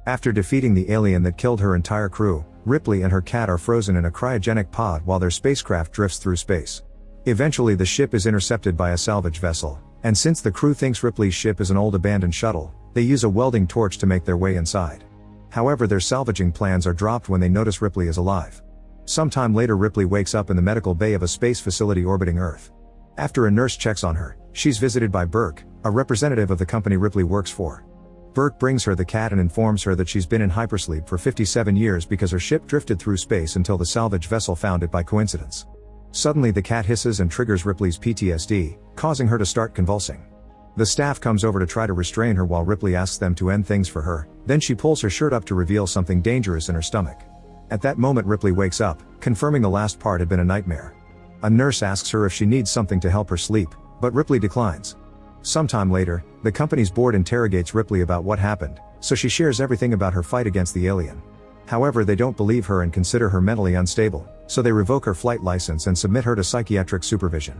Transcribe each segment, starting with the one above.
After defeating the alien that killed her entire crew, Ripley and her cat are frozen in a cryogenic pod while their spacecraft drifts through space. Eventually the ship is intercepted by a salvage vessel, and since the crew thinks Ripley's ship is an old abandoned shuttle, they use a welding torch to make their way inside. However, their salvaging plans are dropped when they notice Ripley is alive. Sometime later Ripley wakes up in the medical bay of a space facility orbiting Earth. After a nurse checks on her, she's visited by Burke, a representative of the company Ripley works for. Burke brings her the cat and informs her that she's been in hypersleep for 57 years because her ship drifted through space until the salvage vessel found it by coincidence. Suddenly the cat hisses and triggers Ripley's PTSD, causing her to start convulsing. The staff comes over to try to restrain her while Ripley asks them to end things for her, then she pulls her shirt up to reveal something dangerous in her stomach. At that moment Ripley wakes up, confirming the last part had been a nightmare. A nurse asks her if she needs something to help her sleep, but Ripley declines. Sometime later, the company's board interrogates Ripley about what happened, so she shares everything about her fight against the alien. However, they don't believe her and consider her mentally unstable, so they revoke her flight license and submit her to psychiatric supervision.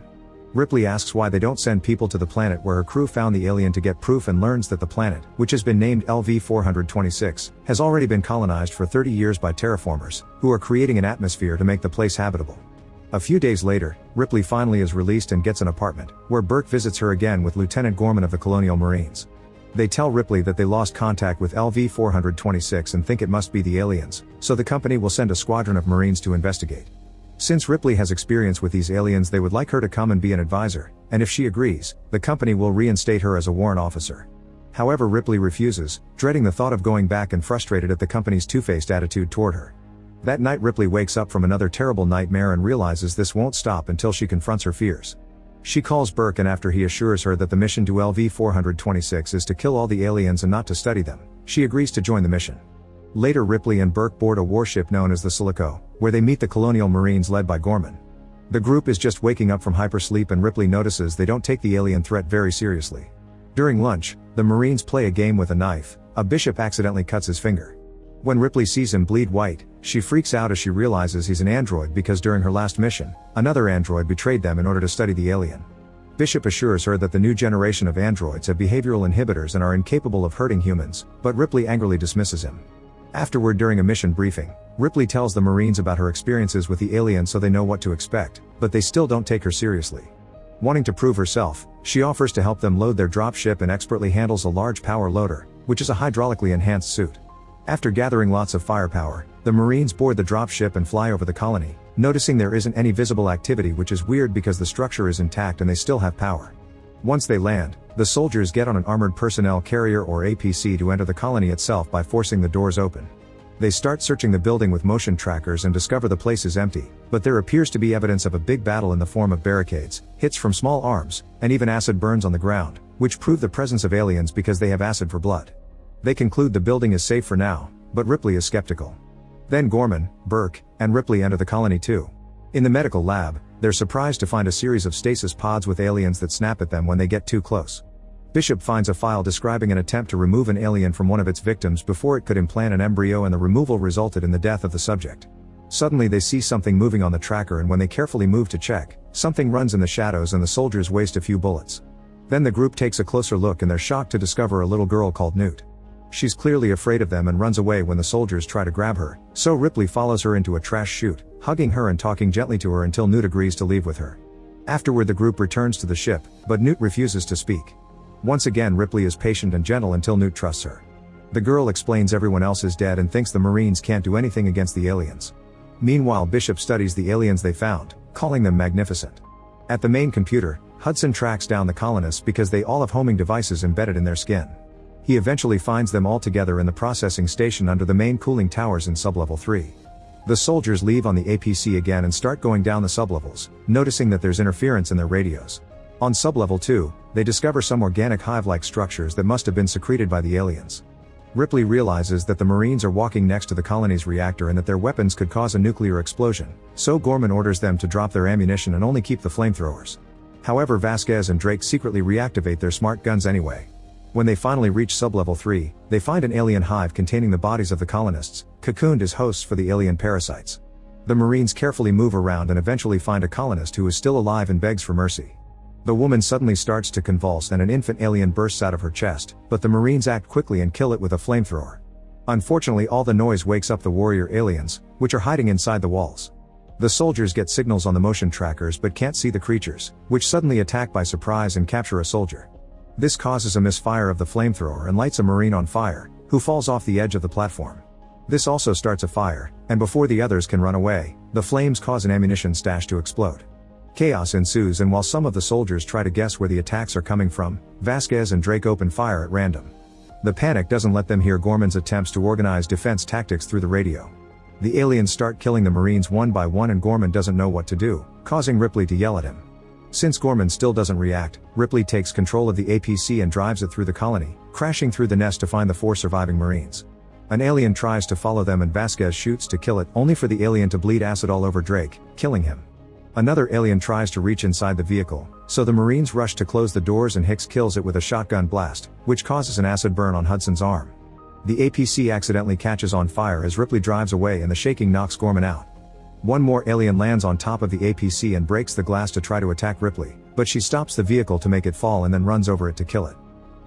Ripley asks why they don't send people to the planet where her crew found the alien to get proof and learns that the planet, which has been named LV-426, has already been colonized for 30 years by terraformers, who are creating an atmosphere to make the place habitable. A few days later, Ripley finally is released and gets an apartment, where Burke visits her again with Lieutenant Gorman of the Colonial Marines. They tell Ripley that they lost contact with LV-426 and think it must be the aliens, so the company will send a squadron of Marines to investigate. Since Ripley has experience with these aliens, they would like her to come and be an advisor, and if she agrees, the company will reinstate her as a warrant officer. However, Ripley refuses, dreading the thought of going back and frustrated at the company's two-faced attitude toward her. That night Ripley wakes up from another terrible nightmare and realizes this won't stop until she confronts her fears. She calls Burke, and after he assures her that the mission to LV-426 is to kill all the aliens and not to study them, she agrees to join the mission. Later Ripley and Burke board a warship known as the Silico, where they meet the Colonial Marines led by Gorman. The group is just waking up from hypersleep and Ripley notices they don't take the alien threat very seriously. During lunch, the Marines play a game with a knife. A bishop accidentally cuts his finger. When Ripley sees him bleed white, she freaks out as she realizes he's an android because during her last mission, another android betrayed them in order to study the alien. Bishop assures her that the new generation of androids have behavioral inhibitors and are incapable of hurting humans, but Ripley angrily dismisses him. Afterward, during a mission briefing, Ripley tells the Marines about her experiences with the alien so they know what to expect, but they still don't take her seriously. Wanting to prove herself, she offers to help them load their dropship and expertly handles a large power loader, which is a hydraulically enhanced suit. After gathering lots of firepower, the Marines board the dropship and fly over the colony, noticing there isn't any visible activity, which is weird because the structure is intact and they still have power. Once they land, the soldiers get on an armored personnel carrier or APC to enter the colony itself by forcing the doors open. They start searching the building with motion trackers and discover the place is empty, but there appears to be evidence of a big battle in the form of barricades, hits from small arms, and even acid burns on the ground, which prove the presence of aliens because they have acid for blood. They conclude the building is safe for now, but Ripley is skeptical. Then Gorman, Burke, and Ripley enter the colony too. In the medical lab, they're surprised to find a series of stasis pods with aliens that snap at them when they get too close. Bishop finds a file describing an attempt to remove an alien from one of its victims before it could implant an embryo, and the removal resulted in the death of the subject. Suddenly they see something moving on the tracker, and when they carefully move to check, something runs in the shadows and the soldiers waste a few bullets. Then the group takes a closer look and they're shocked to discover a little girl called Newt. She's clearly afraid of them and runs away when the soldiers try to grab her, so Ripley follows her into a trash chute, hugging her and talking gently to her until Newt agrees to leave with her. Afterward the group returns to the ship, but Newt refuses to speak. Once again Ripley is patient and gentle until Newt trusts her. The girl explains everyone else is dead and thinks the Marines can't do anything against the aliens. Meanwhile Bishop studies the aliens they found, calling them magnificent. At the main computer, Hudson tracks down the colonists because they all have homing devices embedded in their skin. He eventually finds them all together in the processing station under the main cooling towers in sublevel 3. The soldiers leave on the APC again and start going down the sublevels, noticing that there's interference in their radios. On sublevel 2, they discover some organic hive-like structures that must have been secreted by the aliens. Ripley realizes that the Marines are walking next to the colony's reactor and that their weapons could cause a nuclear explosion, so Gorman orders them to drop their ammunition and only keep the flamethrowers. However, Vasquez and Drake secretly reactivate their smart guns anyway. When they finally reach sublevel 3, they find an alien hive containing the bodies of the colonists, cocooned as hosts for the alien parasites. The Marines carefully move around and eventually find a colonist who is still alive and begs for mercy. The woman suddenly starts to convulse and an infant alien bursts out of her chest, but the Marines act quickly and kill it with a flamethrower. Unfortunately, all the noise wakes up the warrior aliens, which are hiding inside the walls. The soldiers get signals on the motion trackers but can't see the creatures, which suddenly attack by surprise and capture a soldier. This causes a misfire of the flamethrower and lights a Marine on fire, who falls off the edge of the platform. This also starts a fire, and before the others can run away, the flames cause an ammunition stash to explode. Chaos ensues, and while some of the soldiers try to guess where the attacks are coming from, Vasquez and Drake open fire at random. The panic doesn't let them hear Gorman's attempts to organize defense tactics through the radio. The aliens start killing the Marines one by one, and Gorman doesn't know what to do, causing Ripley to yell at him. Since Gorman still doesn't react, Ripley takes control of the APC and drives it through the colony, crashing through the nest to find the 4 surviving Marines. An alien tries to follow them and Vasquez shoots to kill it, only for the alien to bleed acid all over Drake, killing him. Another alien tries to reach inside the vehicle, so the Marines rush to close the doors and Hicks kills it with a shotgun blast, which causes an acid burn on Hudson's arm. The APC accidentally catches on fire as Ripley drives away and the shaking knocks Gorman out. One more alien lands on top of the APC and breaks the glass to try to attack Ripley, but she stops the vehicle to make it fall and then runs over it to kill it.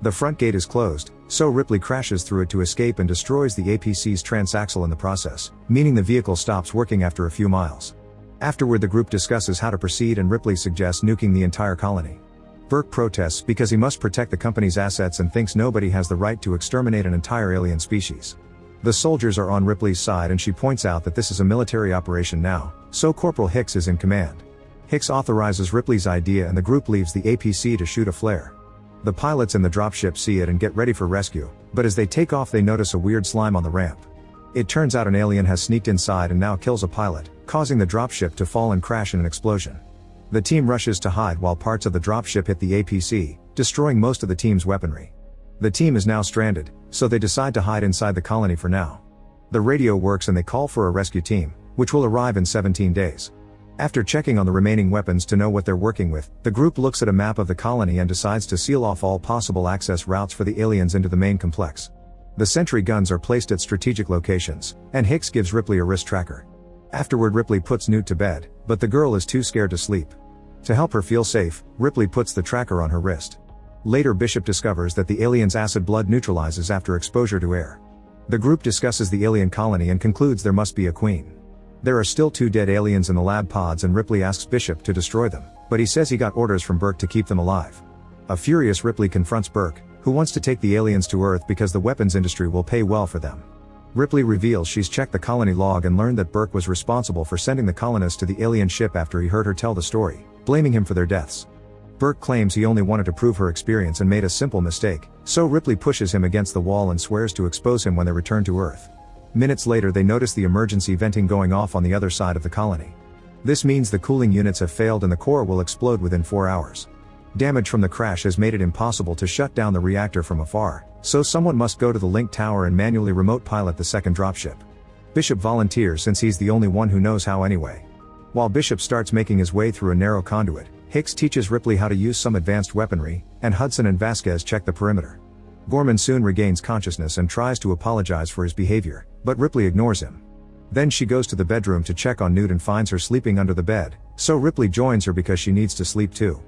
The front gate is closed, so Ripley crashes through it to escape and destroys the APC's transaxle in the process, meaning the vehicle stops working after a few miles. Afterward, the group discusses how to proceed and Ripley suggests nuking the entire colony. Burke protests because he must protect the company's assets and thinks nobody has the right to exterminate an entire alien species. The soldiers are on Ripley's side and she points out that this is a military operation now, so Corporal Hicks is in command. Hicks authorizes Ripley's idea and the group leaves the APC to shoot a flare. The pilots in the dropship see it and get ready for rescue, but as they take off they notice a weird slime on the ramp. It turns out an alien has sneaked inside and now kills a pilot, causing the dropship to fall and crash in an explosion. The team rushes to hide while parts of the dropship hit the APC, destroying most of the team's weaponry. The team is now stranded, so they decide to hide inside the colony for now. The radio works and they call for a rescue team, which will arrive in 17 days. After checking on the remaining weapons to know what they're working with, the group looks at a map of the colony and decides to seal off all possible access routes for the aliens into the main complex. The sentry guns are placed at strategic locations, and Hicks gives Ripley a wrist tracker. Afterward, Ripley puts Newt to bed, but the girl is too scared to sleep. To help her feel safe, Ripley puts the tracker on her wrist. Later, Bishop discovers that the alien's acid blood neutralizes after exposure to air. The group discusses the alien colony and concludes there must be a queen. There are still 2 dead aliens in the lab pods and Ripley asks Bishop to destroy them, but he says he got orders from Burke to keep them alive. A furious Ripley confronts Burke, who wants to take the aliens to Earth because the weapons industry will pay well for them. Ripley reveals she's checked the colony log and learned that Burke was responsible for sending the colonists to the alien ship after he heard her tell the story, blaming him for their deaths. Burke claims he only wanted to prove her experience and made a simple mistake, so Ripley pushes him against the wall and swears to expose him when they return to Earth. Minutes later, they notice the emergency venting going off on the other side of the colony. This means the cooling units have failed and the core will explode within 4 hours. Damage from the crash has made it impossible to shut down the reactor from afar, so someone must go to the link tower and manually remote pilot the second dropship. Bishop volunteers since he's the only one who knows how anyway. While Bishop starts making his way through a narrow conduit, Hicks teaches Ripley how to use some advanced weaponry, and Hudson and Vasquez check the perimeter. Gorman soon regains consciousness and tries to apologize for his behavior, but Ripley ignores him. Then she goes to the bedroom to check on Newt and finds her sleeping under the bed, so Ripley joins her because she needs to sleep too.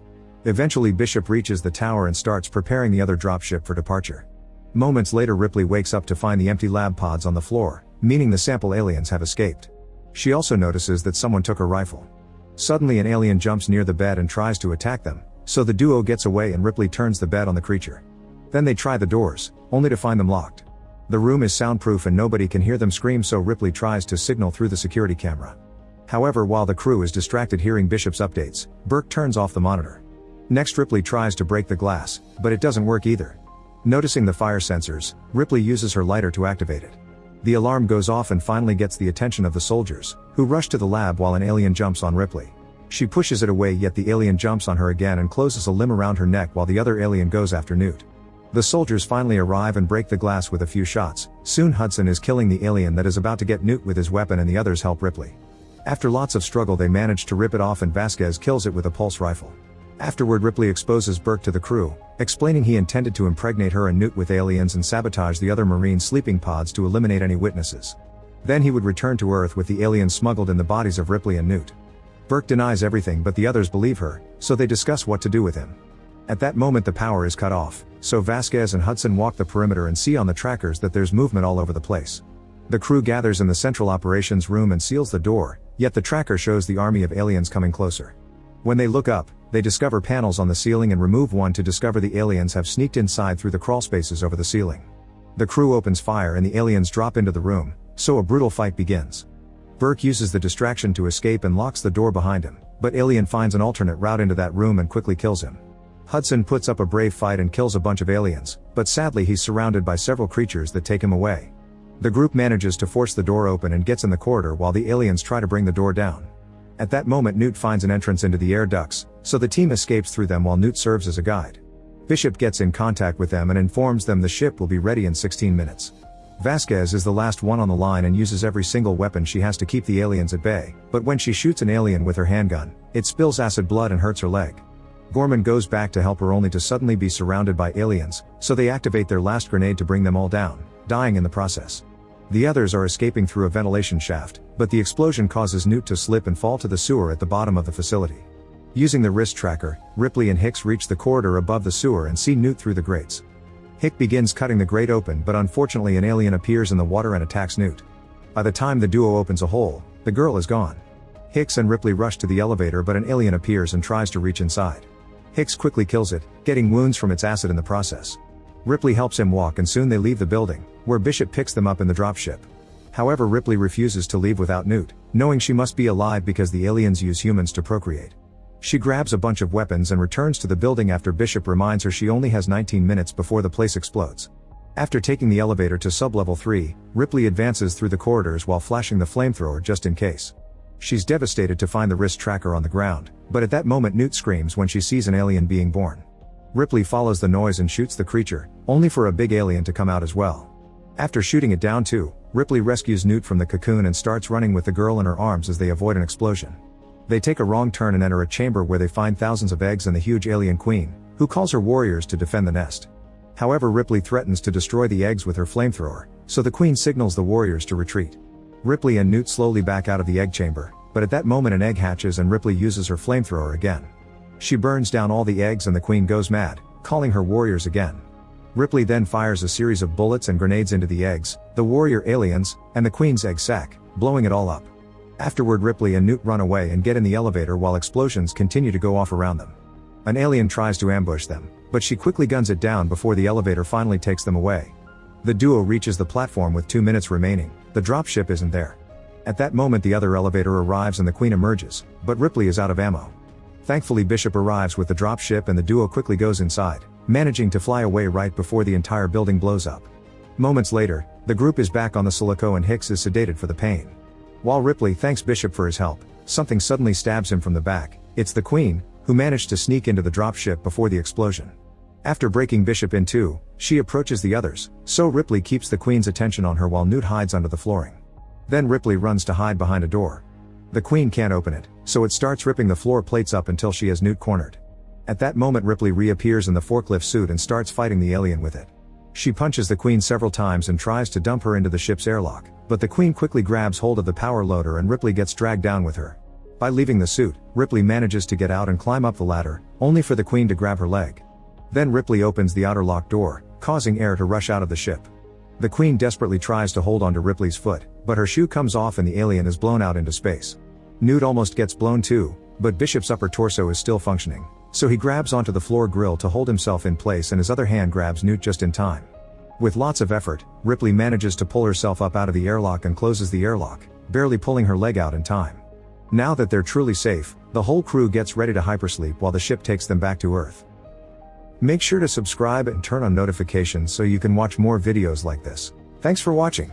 Eventually, Bishop reaches the tower and starts preparing the other dropship for departure. Moments later, Ripley wakes up to find the empty lab pods on the floor, meaning the sample aliens have escaped. She also notices that someone took her rifle. Suddenly, an alien jumps near the bed and tries to attack them, so the duo gets away and Ripley turns the bed on the creature. Then they try the doors, only to find them locked. The room is soundproof and nobody can hear them scream, so Ripley tries to signal through the security camera. However, while the crew is distracted hearing Bishop's updates, Burke turns off the monitor. Next, Ripley tries to break the glass, but it doesn't work either. Noticing the fire sensors, Ripley uses her lighter to activate it. The alarm goes off and finally gets the attention of the soldiers, who rush to the lab while an alien jumps on Ripley. She pushes it away, yet the alien jumps on her again and closes a limb around her neck while the other alien goes after Newt. The soldiers finally arrive and break the glass with a few shots. Soon Hudson is killing the alien that is about to get Newt with his weapon and the others help Ripley. After lots of struggle they manage to rip it off and Vasquez kills it with a pulse rifle. Afterward, Ripley exposes Burke to the crew, explaining he intended to impregnate her and Newt with aliens and sabotage the other Marine sleeping pods to eliminate any witnesses. Then he would return to Earth with the aliens smuggled in the bodies of Ripley and Newt. Burke denies everything but the others believe her, so they discuss what to do with him. At that moment the power is cut off, so Vasquez and Hudson walk the perimeter and see on the trackers that there's movement all over the place. The crew gathers in the central operations room and seals the door, yet the tracker shows the army of aliens coming closer. When they look up, they discover panels on the ceiling and remove one to discover the aliens have sneaked inside through the crawlspaces over the ceiling. The crew opens fire and the aliens drop into the room, so a brutal fight begins. Burke uses the distraction to escape and locks the door behind him, but Alien finds an alternate route into that room and quickly kills him. Hudson puts up a brave fight and kills a bunch of aliens, but sadly he's surrounded by several creatures that take him away. The group manages to force the door open and gets in the corridor while the aliens try to bring the door down. At that moment Newt finds an entrance into the air ducts, so the team escapes through them while Newt serves as a guide. Bishop gets in contact with them and informs them the ship will be ready in 16 minutes. Vasquez is the last one on the line and uses every single weapon she has to keep the aliens at bay, but when she shoots an alien with her handgun, it spills acid blood and hurts her leg. Gorman goes back to help her only to suddenly be surrounded by aliens, so they activate their last grenade to bring them all down, dying in the process. The others are escaping through a ventilation shaft, but the explosion causes Newt to slip and fall to the sewer at the bottom of the facility. Using the wrist tracker, Ripley and Hicks reach the corridor above the sewer and see Newt through the grates. Hick begins cutting the grate open, but unfortunately an alien appears in the water and attacks Newt. By the time the duo opens a hole, the girl is gone. Hicks and Ripley rush to the elevator, but an alien appears and tries to reach inside. Hicks quickly kills it, getting wounds from its acid in the process. Ripley helps him walk and soon they leave the building, where Bishop picks them up in the dropship. However, Ripley refuses to leave without Newt, knowing she must be alive because the aliens use humans to procreate. She grabs a bunch of weapons and returns to the building after Bishop reminds her she only has 19 minutes before the place explodes. After taking the elevator to sublevel 3, Ripley advances through the corridors while flashing the flamethrower just in case. She's devastated to find the wrist tracker on the ground, but at that moment Newt screams when she sees an alien being born. Ripley follows the noise and shoots the creature, only for a big alien to come out as well. After shooting it down too, Ripley rescues Newt from the cocoon and starts running with the girl in her arms as they avoid an explosion. They take a wrong turn and enter a chamber where they find thousands of eggs and the huge alien queen, who calls her warriors to defend the nest. However, Ripley threatens to destroy the eggs with her flamethrower, so the queen signals the warriors to retreat. Ripley and Newt slowly back out of the egg chamber, but at that moment an egg hatches and Ripley uses her flamethrower again. She burns down all the eggs and the queen goes mad, calling her warriors again. Ripley then fires a series of bullets and grenades into the eggs, the warrior aliens, and the queen's egg sac, blowing it all up. Afterward, Ripley and Newt run away and get in the elevator while explosions continue to go off around them. An alien tries to ambush them, but she quickly guns it down before the elevator finally takes them away. The duo reaches the platform with 2 minutes remaining. The dropship isn't there. At that moment the other elevator arrives and the queen emerges, but Ripley is out of ammo. Thankfully Bishop arrives with the dropship and the duo quickly goes inside, managing to fly away right before the entire building blows up. Moments later, the group is back on the Silico and Hicks is sedated for the pain. While Ripley thanks Bishop for his help, something suddenly stabs him from the back. It's the queen, who managed to sneak into the dropship before the explosion. After breaking Bishop in two, she approaches the others, so Ripley keeps the queen's attention on her while Newt hides under the flooring. Then Ripley runs to hide behind a door. The queen can't open it, so it starts ripping the floor plates up until she has Newt cornered. At that moment Ripley reappears in the forklift suit and starts fighting the alien with it. She punches the queen several times and tries to dump her into the ship's airlock, but the queen quickly grabs hold of the power loader and Ripley gets dragged down with her. By leaving the suit, Ripley manages to get out and climb up the ladder, only for the queen to grab her leg. Then Ripley opens the outer lock door, causing air to rush out of the ship. The queen desperately tries to hold onto Ripley's foot, but her shoe comes off and the alien is blown out into space. Newt almost gets blown too, but Bishop's upper torso is still functioning, so he grabs onto the floor grill to hold himself in place and his other hand grabs Newt just in time. With lots of effort, Ripley manages to pull herself up out of the airlock and closes the airlock, barely pulling her leg out in time. Now that they're truly safe, the whole crew gets ready to hypersleep while the ship takes them back to Earth. Make sure to subscribe and turn on notifications so you can watch more videos like this. Thanks for watching.